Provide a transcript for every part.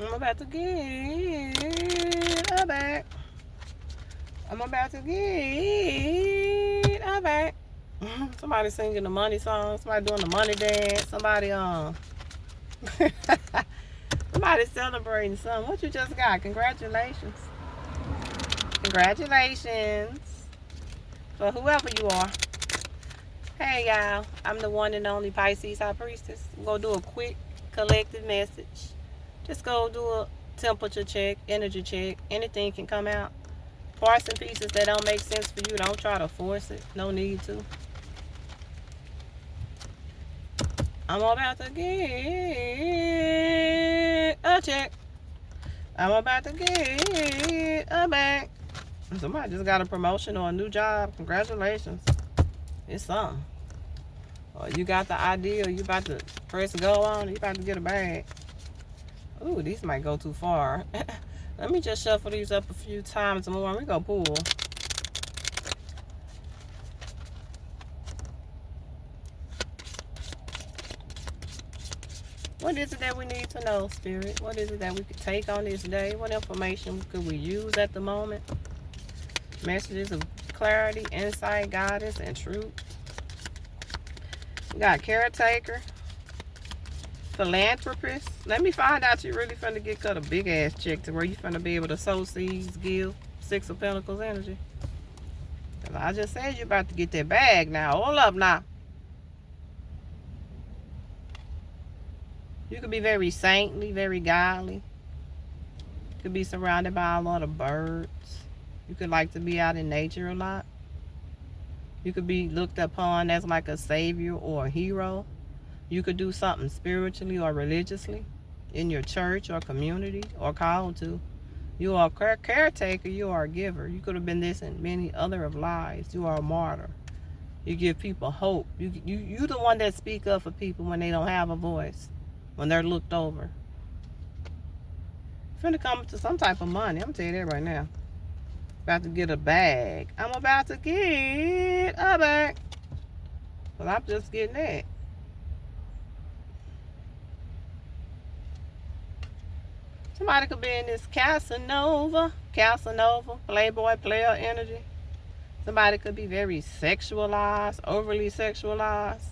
I'm about to get a bag. I'm about to get a bag. Somebody singing the money song. Somebody doing the money dance. Somebody somebody celebrating something. What you just got? Congratulations. Congratulations for whoever you are. Hey y'all, I'm the one and only Pisces High Priestess. I'm gonna do a quick collective message. Just go do a temperature check, energy check. Anything can come out. Parts and pieces that don't make sense for you, don't try to force it. No need to. I'm about to get a check. I'm about to get a bag. Somebody just got a promotion or a new job. Congratulations. It's something. Or you got the idea, you about to press go on, you about to get a bag. Ooh, these might go too far. Let me just shuffle these up a few times more and we go pull. What is it that we need to know, Spirit? What is it that we could take on this day? What information could we use at the moment? Messages of clarity, insight, guidance, and truth. We got caretaker, philanthropist. Let me find out you really finna get cut a big ass check to where you finna be able to sow seeds, give. Six of Pentacles energy. I just said you about to get that bag now. Hold up now. You could be very saintly, very godly. You could be surrounded by a lot of birds. You could like to be out in nature a lot. You could be looked upon as like a savior or a hero. You could do something spiritually or religiously in your church or community or called to. You are a caretaker. You are a giver. You could have been this in many other of lives. You are a martyr. You give people hope. You the one that speak up for people when they don't have a voice, when they're looked over. You're finna come to some type of money. I'm telling you that right now. About to get a bag. I'm about to get a bag. Well, I'm just getting that. Somebody could be in this Casanova, Playboy, player energy. Somebody could be very sexualized, overly sexualized.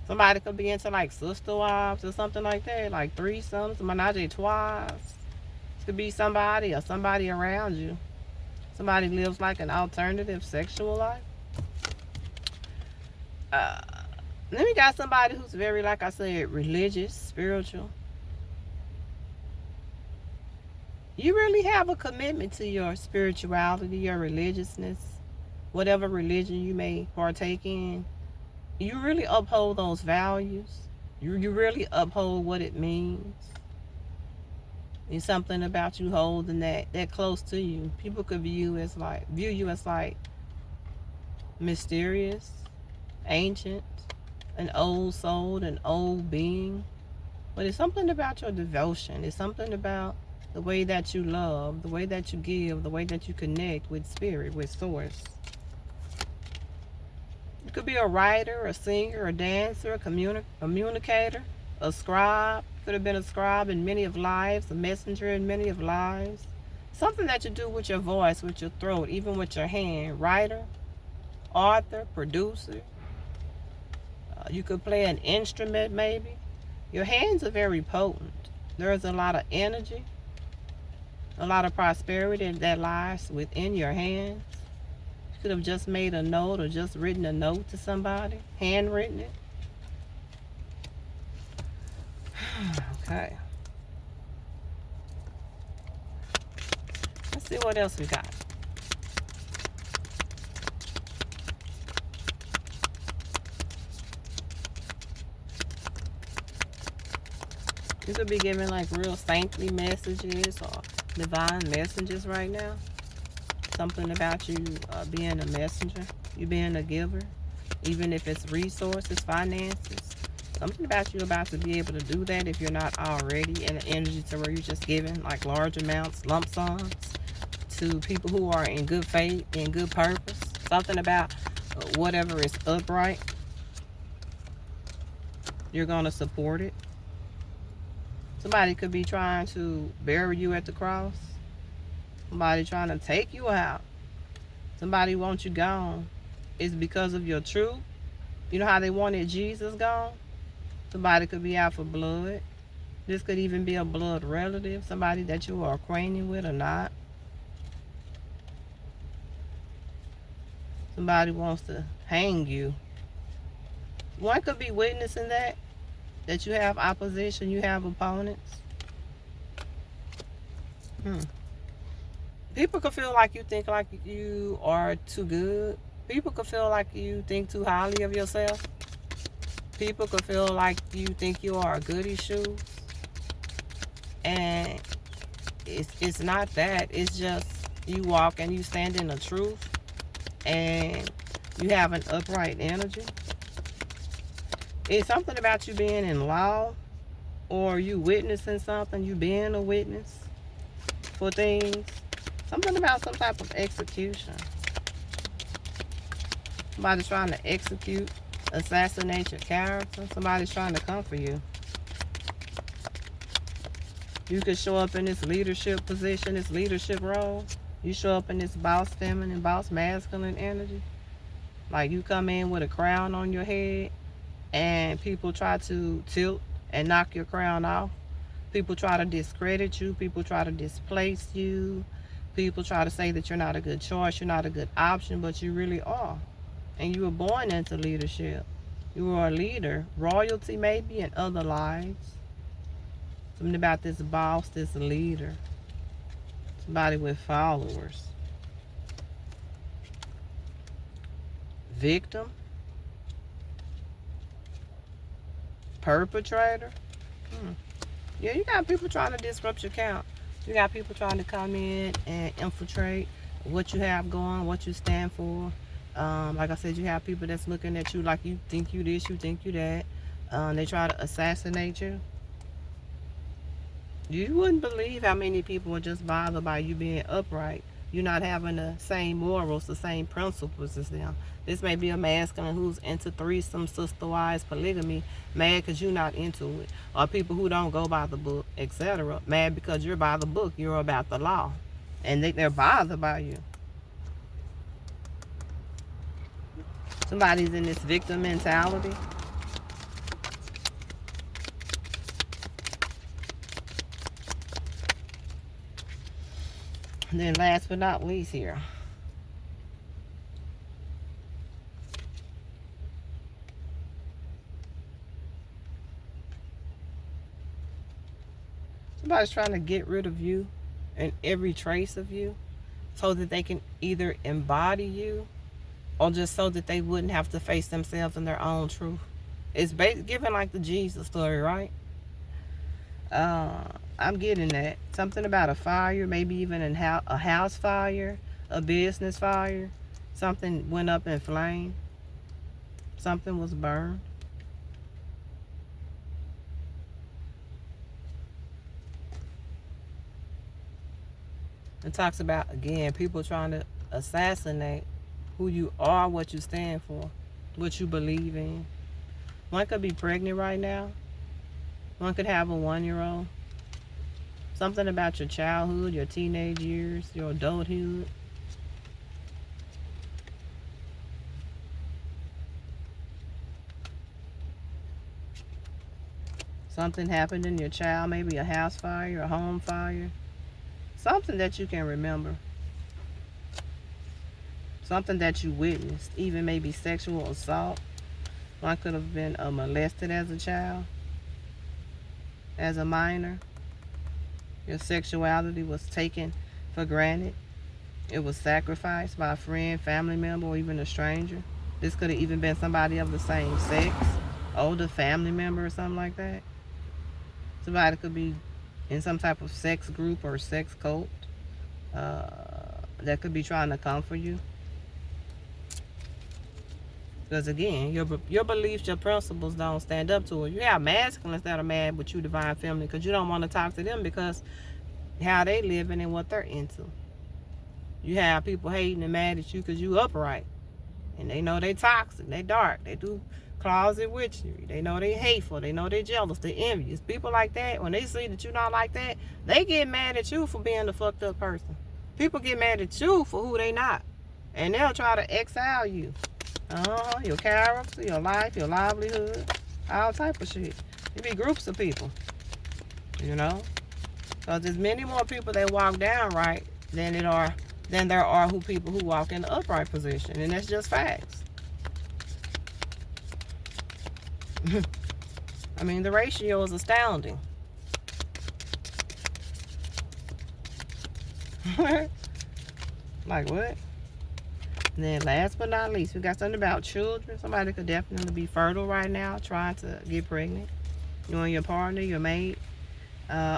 Somebody could be into like sister wives or something like that, like threesomes, menage a trois. It could be somebody or somebody around you. Somebody lives like an alternative sexual life. Then we got somebody who's very, like I said, religious, spiritual. You really have a commitment to your spirituality, your religiousness, whatever religion you may partake in. You really uphold those values. You really uphold what it means. It's something about you holding that close to you. People could view you as like mysterious, ancient, an old soul, an old being. But it's something about your devotion. It's something about the way that you love, the way that you give, the way that you connect with spirit, with source. You could be a writer, a singer, a dancer, a communicator, a scribe. Could have been a scribe in many of lives, a messenger in many of lives. Something that you do with your voice, with your throat, even with your hand. Writer, author, producer. You could play an instrument maybe. Your hands are very potent. There's a lot of energy, a lot of prosperity that lies within your hands. You could have just made a note or just written a note to somebody, handwritten it. Okay. Let's see what else we got. You could be giving like real saintly messages or divine messages right now. Something about you being a messenger, you being a giver, even if it's resources, finances. Something about you about to be able to do that if you're not already in the energy to where you're just giving like large amounts, lump sums to people who are in good faith, in good purpose. Something about whatever is upright, you're going to support it. Somebody could be trying to bury you at the cross. Somebody trying to take you out. Somebody wants you gone. It's because of your truth. You know how they wanted Jesus gone? Somebody could be out for blood. This could even be a blood relative, somebody that you are acquainted with or not. Somebody wants to hang you. One could be witnessing that you have opposition, you have opponents. People could feel like you think like you are too good. People could feel like you think too highly of yourself. People could feel like you think you are a goody shoes. And it's not that. It's just you walk and you stand in the truth. And you have an upright energy. It's something about you being in law, or you witnessing something, you being a witness for things. Something about some type of execution. Somebody's trying to execute, assassinate your character. Somebody's trying to come for you. You could show up in this leadership position, this leadership role. You show up in this boss feminine, boss masculine energy. Like you come in with a crown on your head and people try to tilt and knock your crown off. People try to discredit you. People try to displace you. People try to say that you're not a good choice, you're not a good option, but you really are. And you were born into leadership. You were a leader, royalty maybe in other lives. Something about this boss, this leader. Somebody with followers. Victim. Perpetrator. Yeah, you got people trying to disrupt your count. You got people trying to come in and infiltrate what you have going, what you stand for. Like I said, you have people that's looking at you like you think you this, you think you that. They try to assassinate you. You wouldn't believe how many people are just bothered by you being upright. You not having the same morals, the same principles as them. This may be a masculine who's into threesome, sister-wise, polygamy, mad because you're not into it. Or people who don't go by the book, etc. Mad because you're by the book, you're about the law. And they're bothered by you. Somebody's in this victim mentality. And then last but not least here. Somebody's trying to get rid of you and every trace of you so that they can either embody you or just so that they wouldn't have to face themselves in their own truth. It's given like the Jesus story, right? I'm getting that. Something about a fire, maybe even a house fire, a business fire. Something went up in flame. Something was burned. It talks about, again, people trying to assassinate who you are, what you stand for, what you believe in. One could be pregnant right now. One could have a 1-year-old. Something about your childhood, your teenage years, your adulthood. Something happened in your child, maybe a house fire, a home fire. Something that you can remember. Something that you witnessed, even maybe sexual assault. One could have been molested as a child, as a minor. Your sexuality was taken for granted. It was sacrificed by a friend, family member, or even a stranger. This could have even been somebody of the same sex, older family member or something like that. Somebody could be in some type of sex group or sex cult that could be trying to come for you. Because again, your beliefs, your principles don't stand up to it. You have masculines that are mad with you, divine feminine, because you don't want to talk to them because how they living and what they're into. You have people hating and mad at you because you upright. And they know they toxic, they dark, they do closet with you. They know they hateful. They know they jealous. They envious. People like that, when they see that you're not like that, they get mad at you for being the fucked up person. People get mad at you for who they not. And they'll try to exile you. Your character, your life, your livelihood, all type of shit. It be groups of people, you know? Because there's many more people that walk down right than there are people who walk in the upright position. And that's just facts. I mean, the ratio is astounding. Like what? And then last but not least, we got something about children. Somebody could definitely be fertile right now, trying to get pregnant. You and your partner, your mate.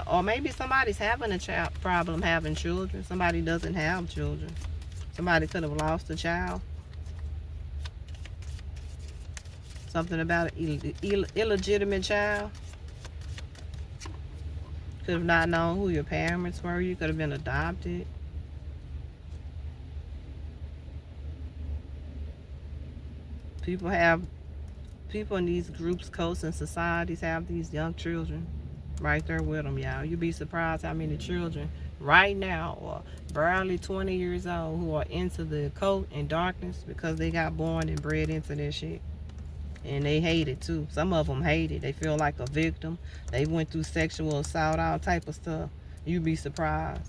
Or maybe somebody's having a problem having children. Somebody doesn't have children. Somebody could have lost a child. Something about an illegitimate child. Could have not known who your parents were. You could have been adopted. People in these groups, coasts, and societies have these young children right there with them, y'all. You'd be surprised how many children right now are barely 20 years old who are into the occult and darkness because they got born and bred into that shit. And they hate it too. Some of them hate it. They feel like a victim. They went through sexual assault, all type of stuff. You'd be surprised.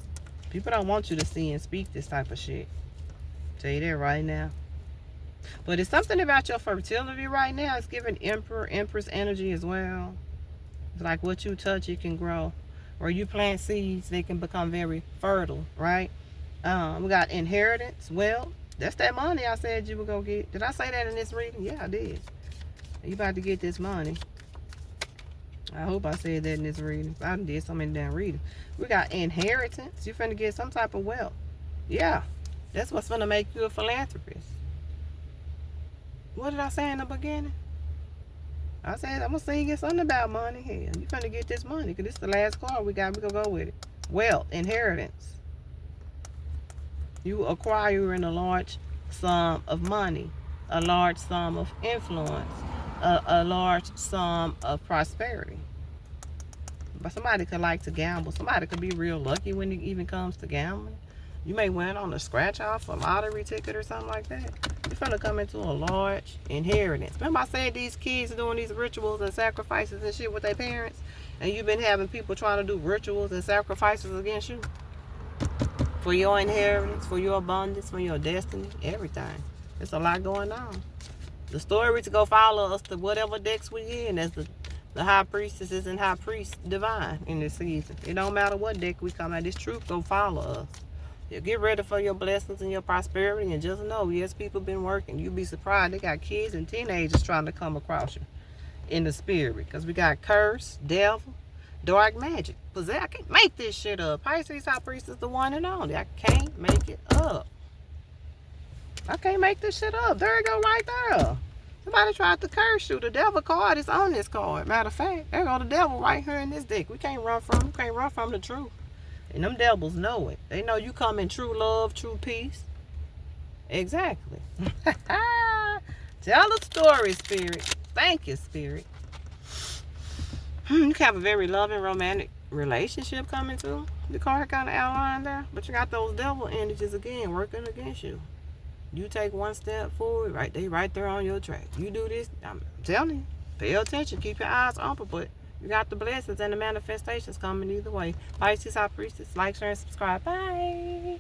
People don't want you to see and speak this type of shit. Tell you that right now. But it's something about your fertility right now. It's giving Emperor, Empress energy as well. It's like what you touch, it can grow. Where you plant seeds, they can become very fertile, right? We got inheritance, wealth. That's that money I said you were going to get. Did I say that in this reading? Yeah, I did. You about to get this money. I hope I said that in this reading. I did so many damn readings. We got inheritance. You finna get some type of wealth. Yeah, that's what's finna make you a philanthropist. What did I say in the beginning? I said I'm gonna say you get something about money here. You finna get this money because this is the last card we got. We gonna go with it. Wealth, inheritance. You acquiring a large sum of money, a large sum of influence, a large sum of prosperity. But somebody could like to gamble. Somebody could be real lucky when it even comes to gambling. You may win on a scratch off, a lottery ticket or something like that. You're gonna come into a large inheritance. Remember I said these kids are doing these rituals and sacrifices and shit with their parents? And you've been having people trying to do rituals and sacrifices against you? For your inheritance, for your abundance, for your destiny, everything. There's a lot going on. The story to go follow us to whatever decks we in as the high priestesses and high priest divine in this season. It don't matter what deck we come at. This truth go follow us. You get ready for your blessings and your prosperity, and just know, yes, people been working. You'd be surprised. They got kids and teenagers trying to come across you in the spirit. Because we got curse, devil, dark magic. Possess. I can't make this shit up. Pisces high priest is the one and only. I can't make it up. I can't make this shit up. There you go right there. Somebody tried to curse you. The devil card is on this card. Matter of fact, there go the devil right here in this deck. We can't run from him. We can't run from the truth. And them devils know it. They know you come in true love, true peace. Exactly. Tell the story, Spirit. Thank you, Spirit. You can have a very loving, romantic relationship coming too. The card kind of outlined there. But you got those devil energies again working against you. You take one step forward, right? They right there on your track. You do this, I'm telling you, pay attention, keep your eyes open, but you got the blessings and the manifestations coming either way. Pisces high priestess, like, share, and subscribe. Bye.